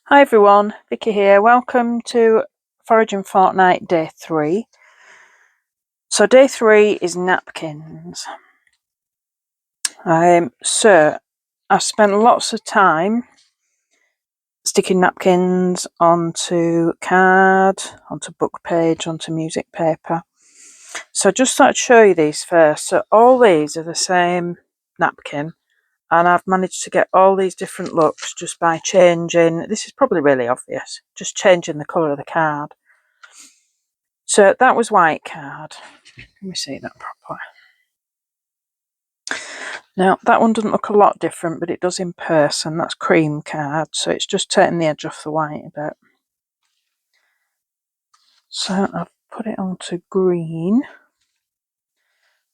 Hi everyone, Vicky here. Welcome to Foraging Fortnight Day 3. So Day 3 is napkins. So I've spent lots of time sticking napkins onto card, onto book page, onto music paper. So I just thought I'd show you these first. So all these are the same napkin, and I've managed to get all these different looks just by changing, this is probably really obvious, just changing the colour of the card. So that was white card. Let me see that properly. Now that one doesn't look a lot different, but it does in person. That's cream card, so it's just taking the edge off the white a bit. So I've put it onto green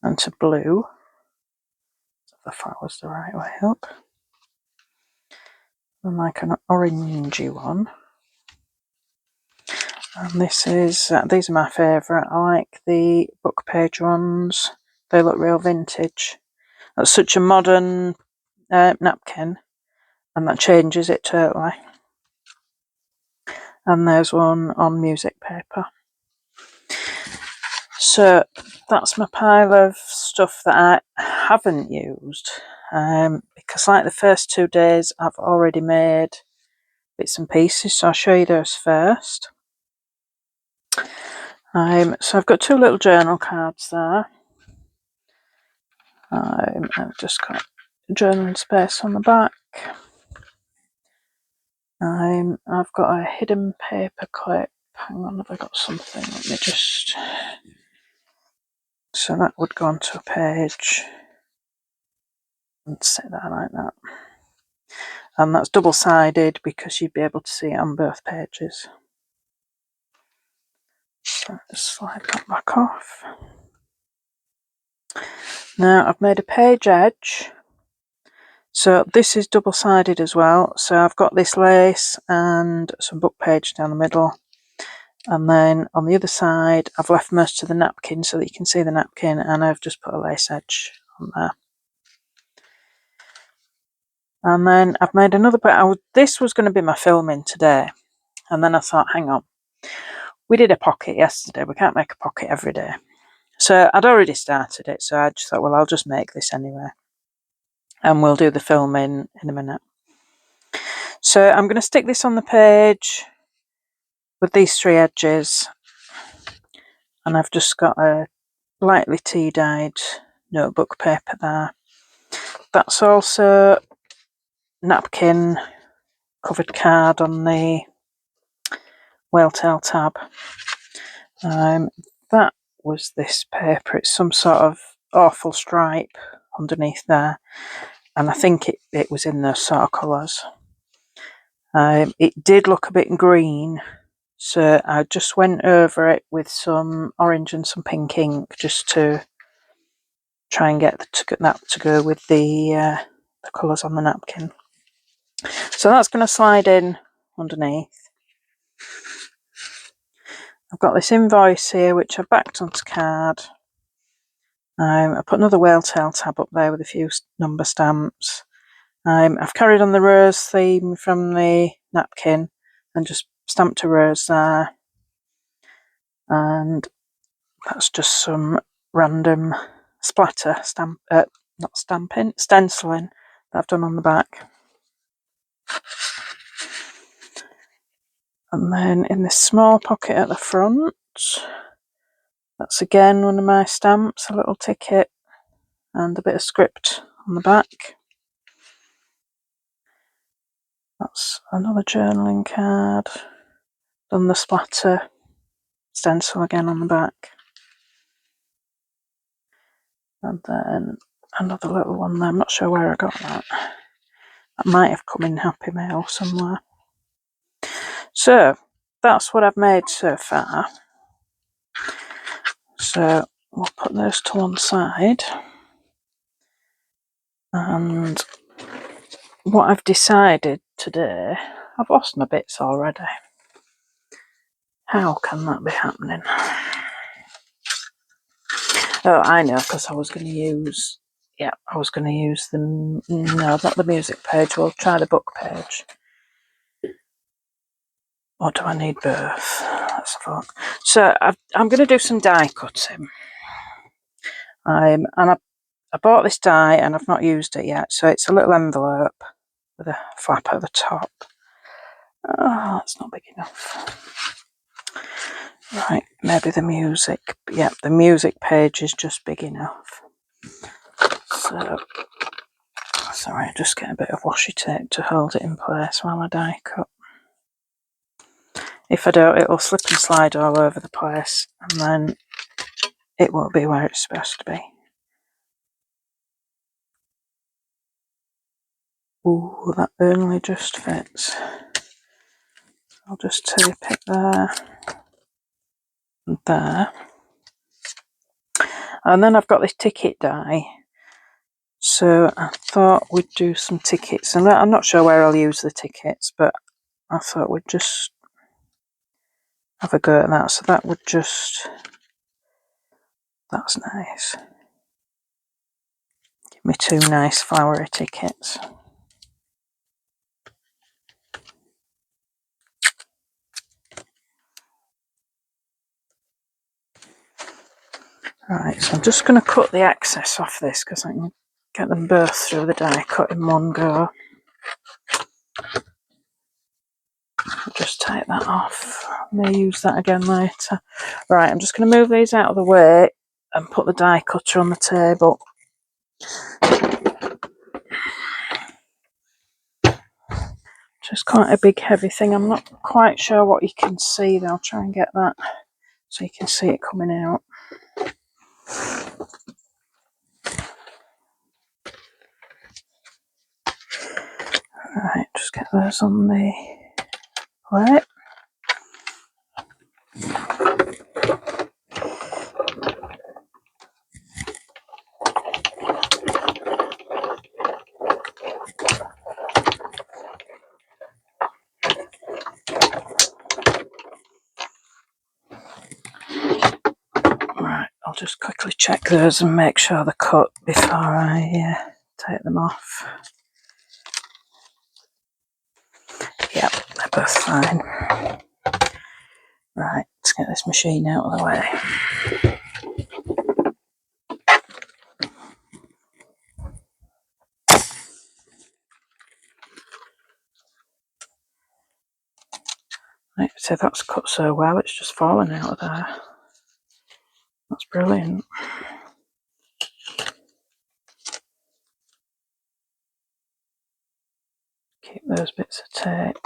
and to blue. If that was the right way up. And like an orangey one. And this is, these are my favourite. I like the book page ones. They look real vintage. That's such a modern napkin, and that changes it totally. And there's one on music paper. So that's my pile of stuff that I haven't used, because like the first 2 days I've already made bits and pieces, so I'll show you those first. So I've got 2 little journal cards there. I've just got journaling space on the back. I've got a hidden paper clip. Hang on, have I got something? Let me just... So that would go onto a page and sit there like that. And that's double-sided because you'd be able to see it on both pages. So just slide that back off. Now I've made a page edge. So this is double-sided as well. So I've got this lace and some book page down the middle. And then on the other side, I've left most of the napkin so that you can see the napkin, and I've just put a lace edge on there. And then I've made another bit. This was going to be my filming today. And then I thought, hang on. We did a pocket yesterday. We can't make a pocket every day. So I'd already started it. So I just thought, well, I'll just make this anyway. And we'll do the filming in a minute. So I'm going to stick this on the page with these 3 edges. And I've just got a lightly tea-dyed notebook paper there. That's also napkin covered card on the whale tail tab. That was this paper. It's some sort of awful stripe underneath there, and I think it was in those sort of colours. It did look a bit green, so I just went over it with some orange and some pink ink just to try and get that to go with the colours on the napkin. So that's going to slide in underneath. I've got this invoice here which I've backed onto card. I put another whale tail tab up there with a few number stamps. I've carried on the rose theme from the napkin and just stamped a rose there. And that's just some random splatter stenciling that I've done on the back. And then in this small pocket at the front, that's again one of my stamps, a little ticket and a bit of script on the back. That's another journaling card. Done the splatter stencil again on the back. And then another little one there. I'm not sure where I got that. That might have come in Happy Mail somewhere. So that's what I've made so far. So we'll put those to one side. And what I've decided today, I've lost my bits already. How can that be happening? Oh, I know, because I was going to use, no, not the music page, we'll try the book page. Or do I need both? Let's have a look. So I'm going to do some die cutting. And I bought this die and I've not used it yet. So it's a little envelope with a flap at the top. Oh, that's not big enough. Right, maybe the music. Yep, the music page is just big enough. So, sorry, just get a bit of washi tape to hold it in place while I die cut. If I don't, it'll slip and slide all over the place and then it won't be where it's supposed to be. Ooh, that only just fits. I'll just tape it there and there. And then I've got this ticket die. So I thought we'd do some tickets. And I'm not sure where I'll use the tickets, but I thought we'd just have a go at that. So that would just... That's nice. Give me 2 nice flowery tickets. Right, so I'm just going to cut the excess off this because I can get them both through the die cut in one go. I'll just take that off. I may use that again later. Right, I'm just going to move these out of the way and put the die cutter on the table. Just quite a big heavy thing. I'm not quite sure what you can see though. I'll try and get that so you can see it coming out. Right, just get those on the plate. Right, I'll just quickly check those and make sure they're cut before I take them off. Yep, they're both fine. Right, let's get this machine out of the way. Right, so that's cut so well, it's just fallen out of there. That's brilliant. Keep those bits of tape.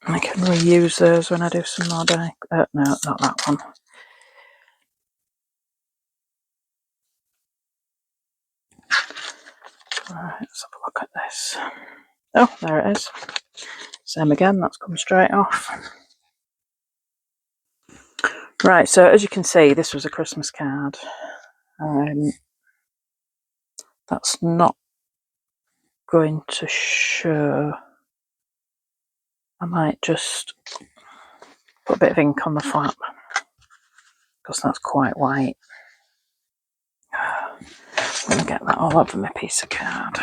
I can reuse those when I do some more die. No, not that one. Right, let's have a look at this. Oh, there it is. Same again, that's come straight off. Right, so as you can see, this was a Christmas card. That's not going to show. I might just put a bit of ink on the flap because that's quite white. I'm going to get that all over my piece of card.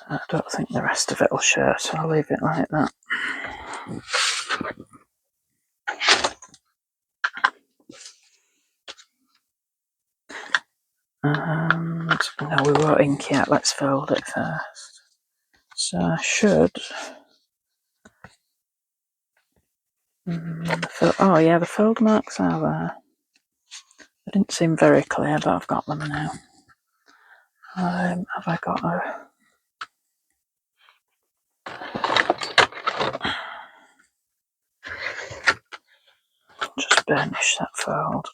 I don't think the rest of it will show, so I'll leave it like that. And no, we won't ink yet. Let's fold it first. So I should. Oh yeah, the fold marks are there. They didn't seem very clear, but I've got them now. Have I got a? Just burnish that fold,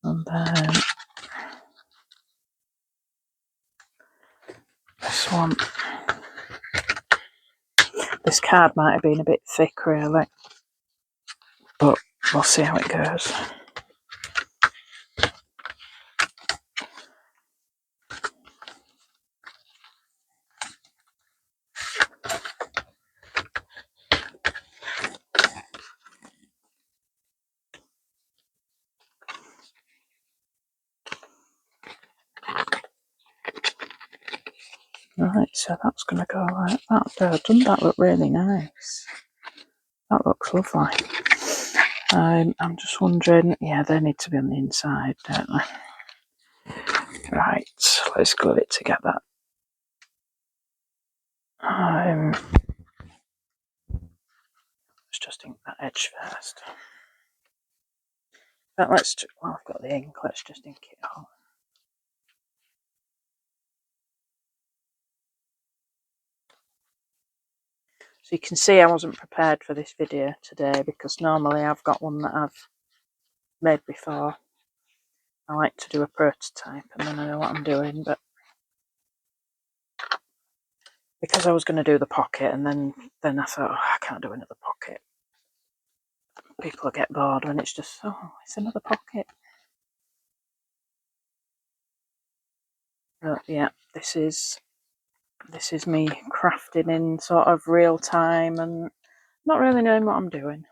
and then this one. This card might have been a bit thick, really, but we'll see how it goes. Right, so that's going to go like that. Doesn't that look really nice? That looks lovely. I'm just wondering, yeah, they need to be on the inside, don't they? Right, let's glue it together. Let's just ink that edge first. But well, I've got the ink, let's just ink it all. So you can see I wasn't prepared for this video today because normally I've got one that I've made before. I like to do a prototype and then I know what I'm doing, but because I was going to do the pocket and then I thought, oh, I can't do another pocket. People will get bored when it's just, oh, it's another pocket. But yeah, this is me crafting in sort of real time and not really knowing what I'm doing.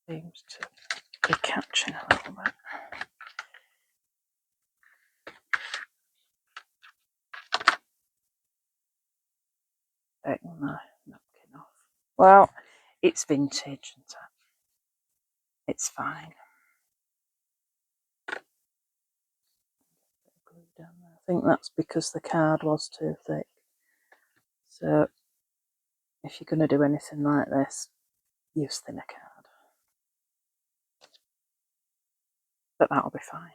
Seems to be catching a little bit. Taking the napkin off. Well, it's vintage, isn't it? It's fine. I think that's because the card was too thick. So if you're going to do anything like this, use thinner card. But that'll be fine.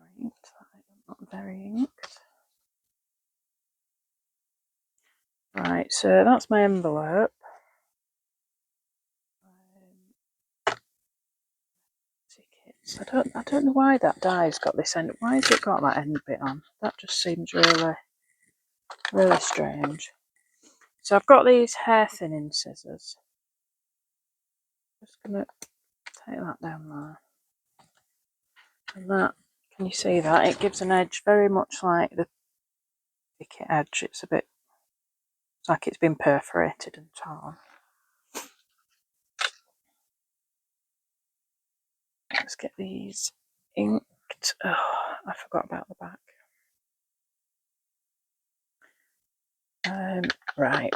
Right, not very inked. Right, so that's my envelope. Tickets. I don't know why that die's got this end. Why has it got that end bit on? That just seems really strange. So I've got these hair thinning scissors. Just gonna take that down there. And that, can you see that? It gives an edge very much like the ticket edge. It's like it's been perforated and torn. Let's get these inked. Oh, I forgot about the back. Right.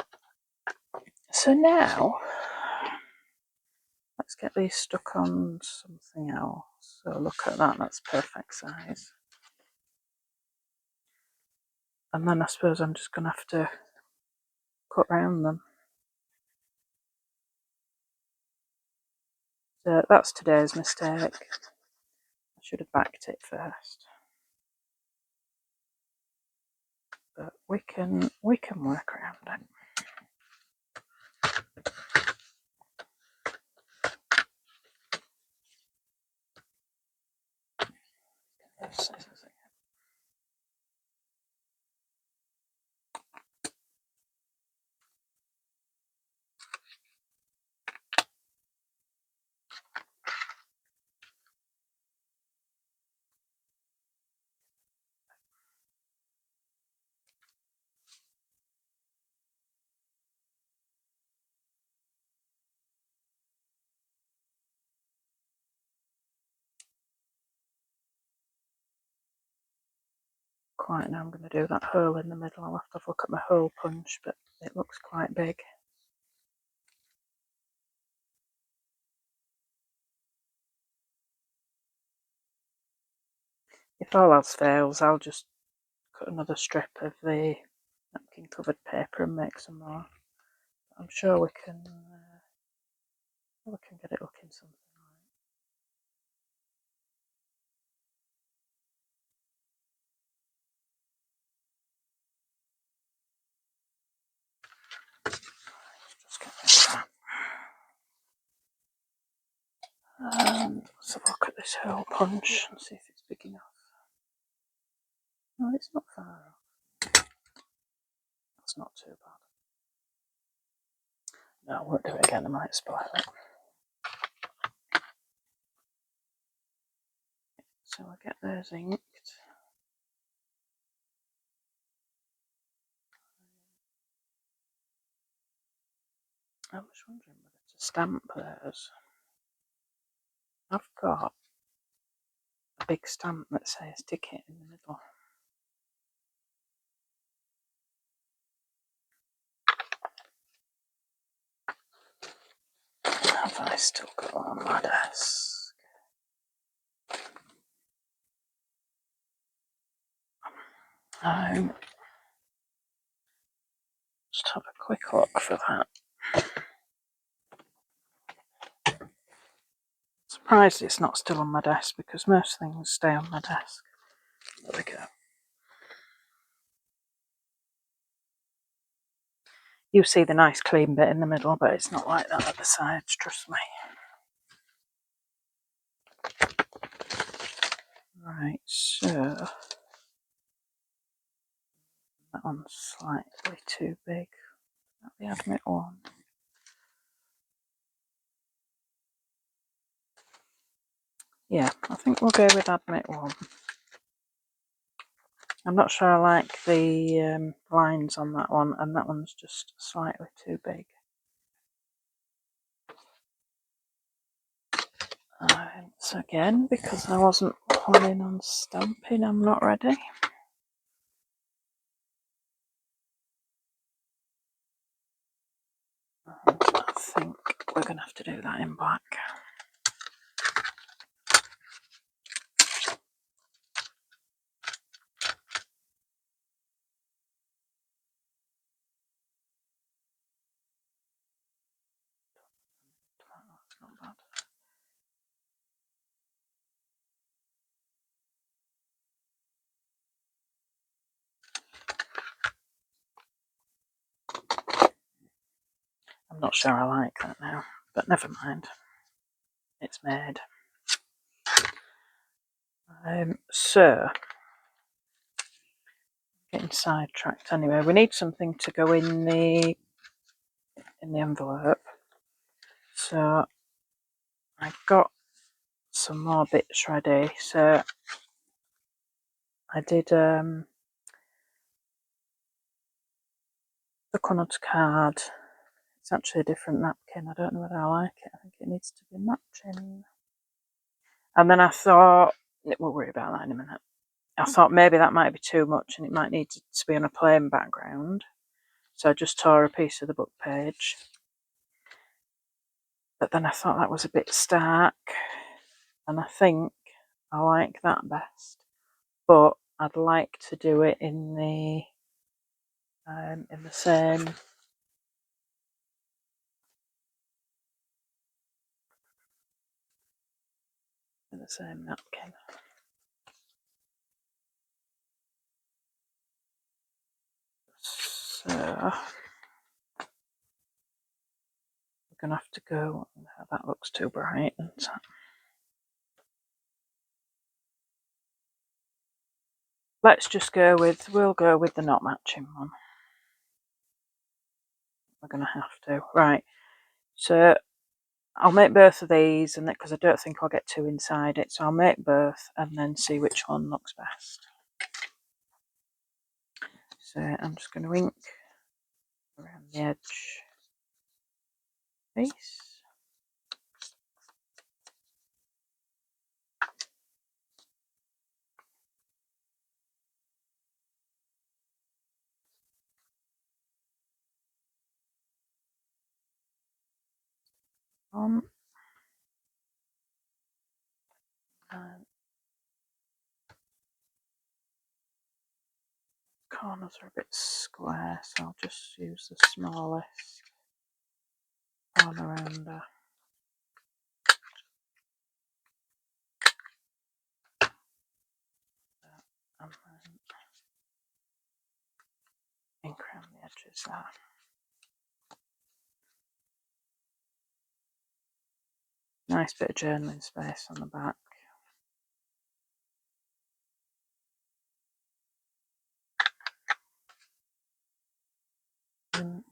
So now, let's get these stuck on something else. So look at that, that's perfect size. And then I suppose I'm just going to have to cut round them. So that's today's mistake. I should have backed it first. But we can work around it. Quite now I'm going to do that hole in the middle. I'll have to look at my hole punch, but it looks quite big. If all else fails, I'll just cut another strip of the napkin covered paper and make some more. I'm sure we can get it looking something like. Just get that. And let's have a look at this hole punch and see if it's big enough. No, it's not far off. not too bad. No, I won't do it again, I might spoil it. So I get those inked. I was wondering whether to stamp those. I've got a big stamp that says ticket in the middle. Have I still got one on my desk? Just have a quick look for that. Surprised it's not still on my desk because most things stay on my desk. There we go. You see the nice clean bit in the middle, but it's not like that at the sides, trust me. Right, so that one's slightly too big. Let me admit one. Yeah, I think we'll go with admit one. I'm not sure I like the lines on that one, and that one's just slightly too big. So again, because I wasn't planning on stamping, I'm not ready. I think we're going to have to do that in black. That's not bad. I'm not sure I like that now, but never mind. It's made. So, getting sidetracked anyway. We need something to go in the envelope. So, I got some more bits ready. So, I did the coloured card. It's actually a different napkin. I don't know whether I like it. I think it needs to be matching. And then I thought, we'll worry about that in a minute. I thought maybe that might be too much and it might need to be on a plain background. So I just tore a piece of the book page. But then I thought that was a bit stark. And I think I like that best. But I'd like to do it in the same napkin. So we're gonna have to go. That looks too bright. Let's just go with. We'll go with the not matching one. We're gonna have to. Right. So I'll make both of these, and because I don't think I'll get two inside it, so I'll make both and then see which one looks best. So I'm just going to ink around the edge piece. And corners are a bit square, so I'll just use the smallest one around there. And then ink around the edges there. Nice bit of journaling space on the back.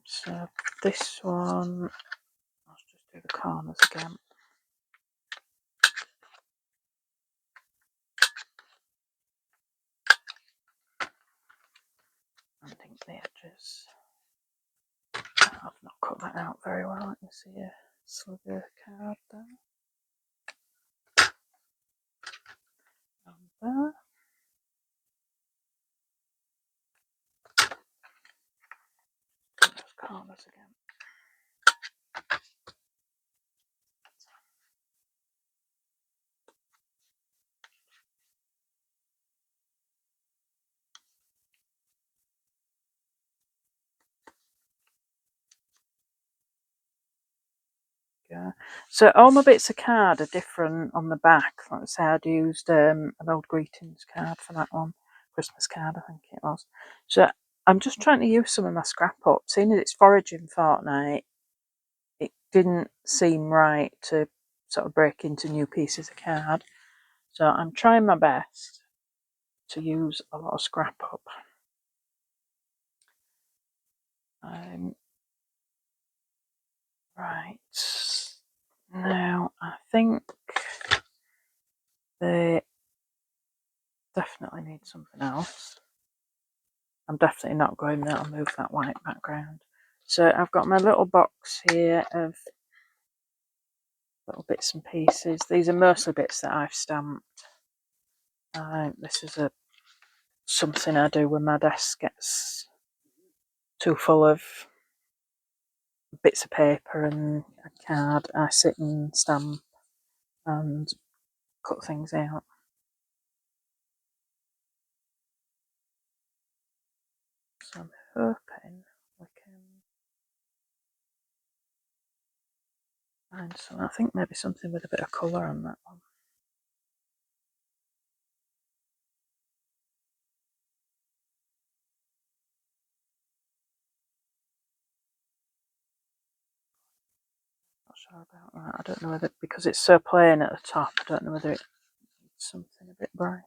So this one, let's just do the corners again. I think the edges. I've not cut that out very well. Let me see a sliver card there. And there. Do those corners again. Yeah. So all my bits of card are different on the back. Like I say, I'd used an old greetings card for that one. Christmas card, I think it was. So I'm just trying to use some of my scrap up. Seeing as it's foraging fortnight, it didn't seem right to sort of break into new pieces of card. So I'm trying my best to use a lot of scrap up. Right. Now, I think they definitely need something else. I'm definitely not going there. I'll move that white background. So I've got my little box here of little bits and pieces. These are mostly bits that I've stamped. This is something I do when my desk gets too full of bits of paper and a card. I sit and stamp and cut things out. So I'm hoping we can find some. I think maybe something with a bit of colour on that one. Not sure about that. I don't know whether, because it's so plain at the top, I don't know whether it needs something a bit bright.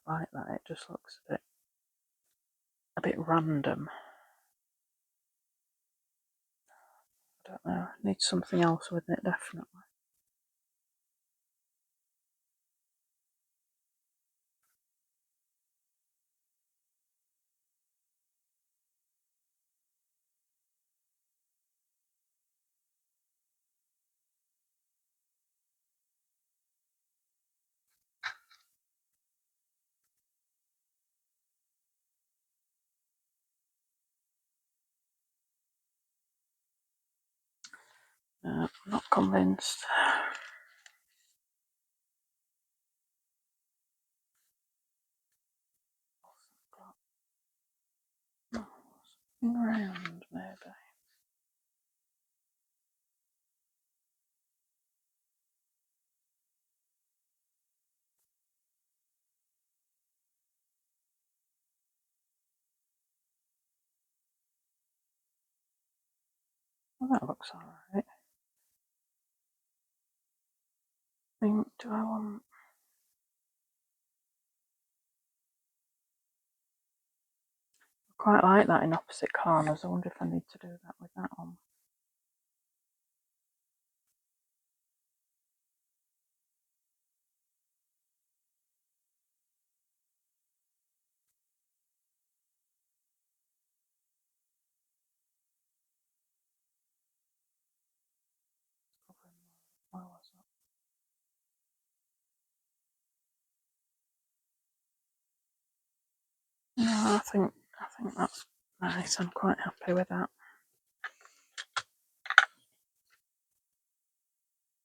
Quite like that. It just looks a bit random. I don't know. Need something else with it, definitely. I'm not convinced. Something round, maybe. Well, that looks alright. Do I want... I quite like that in opposite corners. I wonder if I need to do that with that one. Where was that? No, I think that's nice. I'm quite happy with that.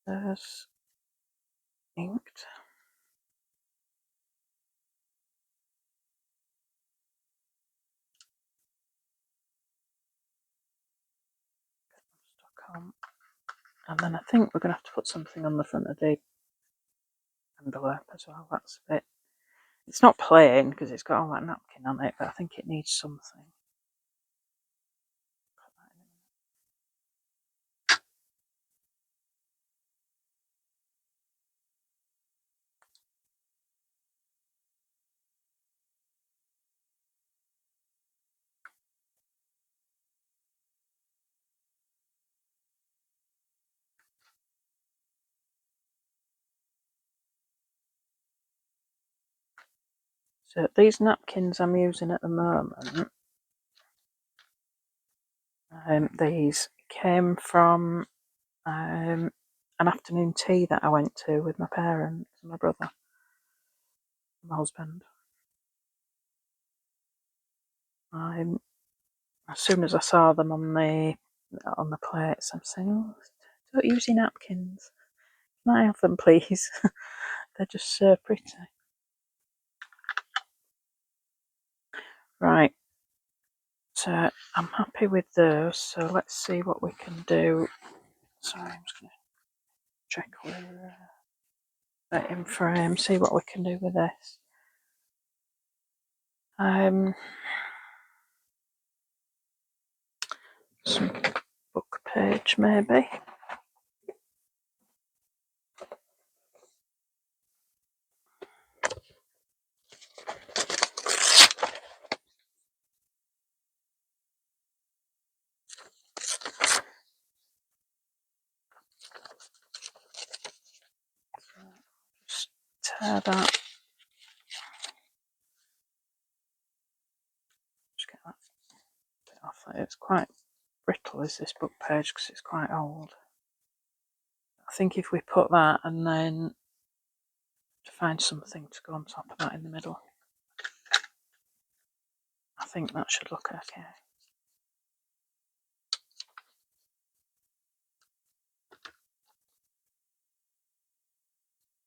There's inked. Stuck on. And then I think we're going to have to put something on the front of the envelope as well. That's a bit... It's not plain because it's got all that napkin on it, but I think it needs something. So these napkins I'm using at the moment, these came from an afternoon tea that I went to with my parents and my brother and my husband. As soon as I saw them on the plates, I'm saying, "Oh, don't use your napkins. Can I have them, please?" They're just so pretty. Right, so I'm happy with those. So let's see what we can do. Sorry, I'm just going to check we're in frame. See what we can do with this. Some book page maybe. Just tear that. Just get that bit off. It's quite brittle, is this book page, because it's quite old. I think if we put that and then to find something to go on top of that in the middle, I think that should look okay.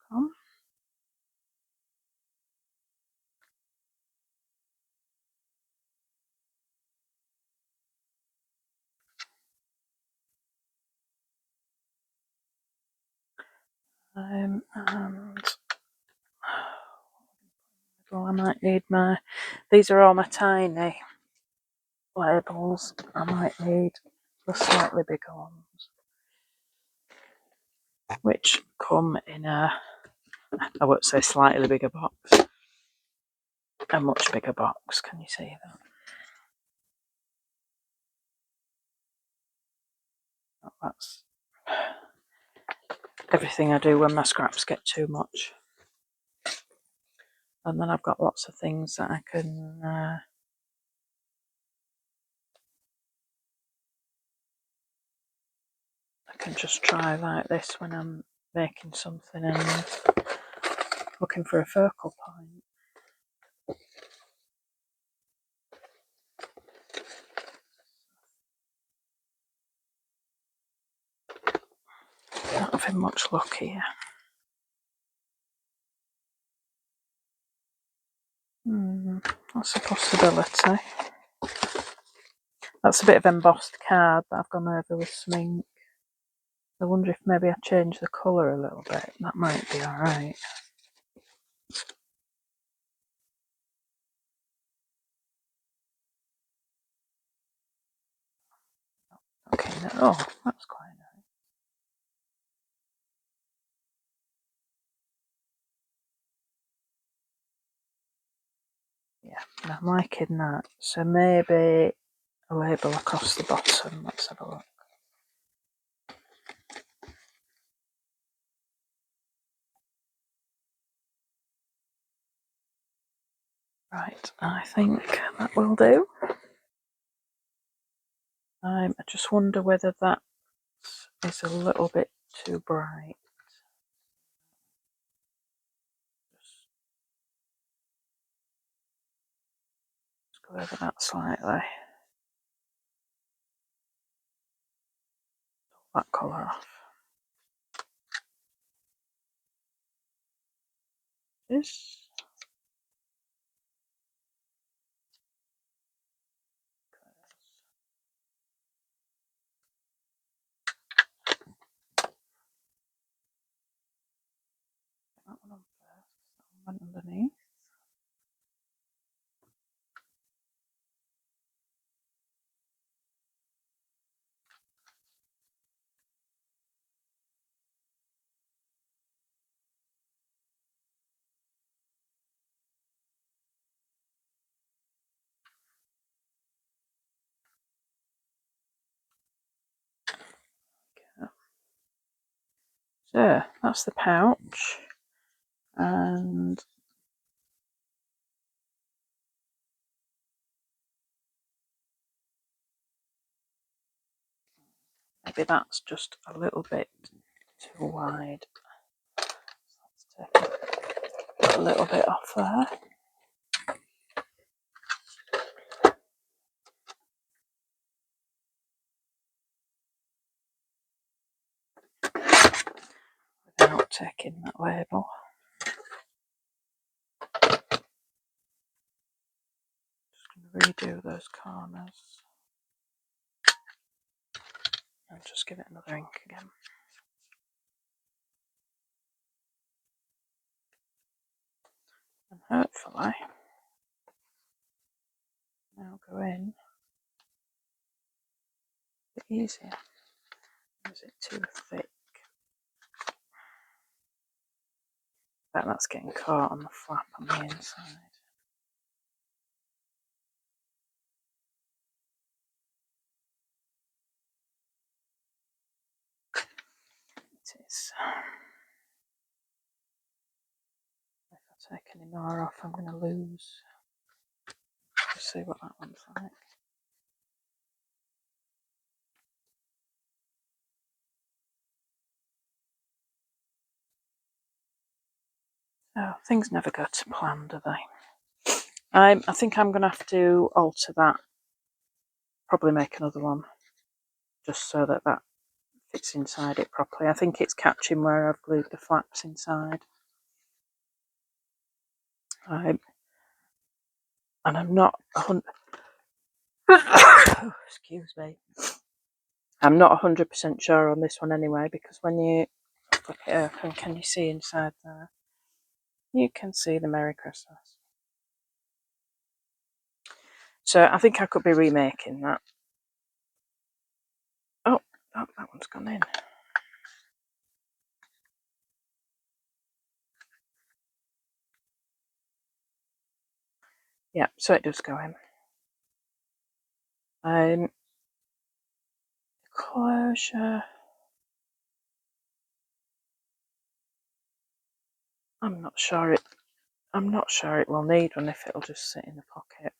Come. And well, I might need these are all my tiny labels. I might need the slightly bigger ones, which come in I won't say slightly bigger box, a much bigger box. Can you see that? That's everything I do when my scraps get too much. And then I've got lots of things that I can just try like this when I'm making something and looking for a focal point. Not having much luck here. That's a possibility. That's a bit of embossed card that I've gone over with some ink. I wonder if maybe I change the colour a little bit. That might be alright. Okay, no, oh, that's quite nice. Yeah, I'm liking that. So maybe a label across the bottom. Let's have a look. Right, I think that will do. I just wonder whether that is a little bit too bright. Just go over that slightly. That colour off. This. That one on first. That one underneath. So that's the pouch, and Maybe that's just a little bit too wide. Let's take a little bit off there. Without taking that label. Just going to redo those corners. And just give it another ink again. And hopefully, now go in a bit easier. Is it too thick? Bet that's getting caught on the flap on the inside. It is. If I take any more off, I'm going to lose. Let's see what that one's like. Oh, things never go to plan, do they? I think I'm going to have to alter that. Probably make another one. Just so that that fits inside it properly. I think it's catching where I've glued the flaps inside. And I'm not 100%. Excuse me. I'm not 100% sure on this one anyway, because when you flip it open, can you see inside there? You can see the Merry Christmas. So I think I could be remaking that. Oh, that one's gone in. Yeah, so it does go in. Closure. I'm not sure it will need one if it'll just sit in the pocket.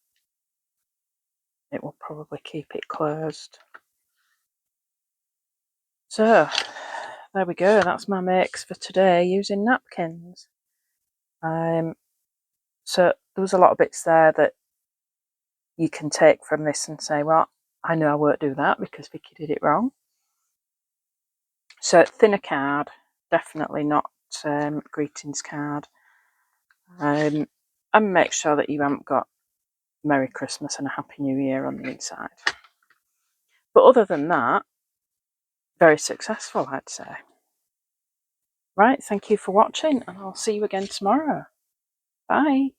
It will probably keep it closed. So there we go. That's my makes for today using napkins. So there was a lot of bits there that you can take from this and say, well, I know I won't do that because Vicky did it wrong. So thinner card, definitely not greetings card. And make sure that you haven't got Merry Christmas and a Happy New Year on the inside. But other than that, very successful, I'd say. Right, thank you for watching, and I'll see you again tomorrow. Bye.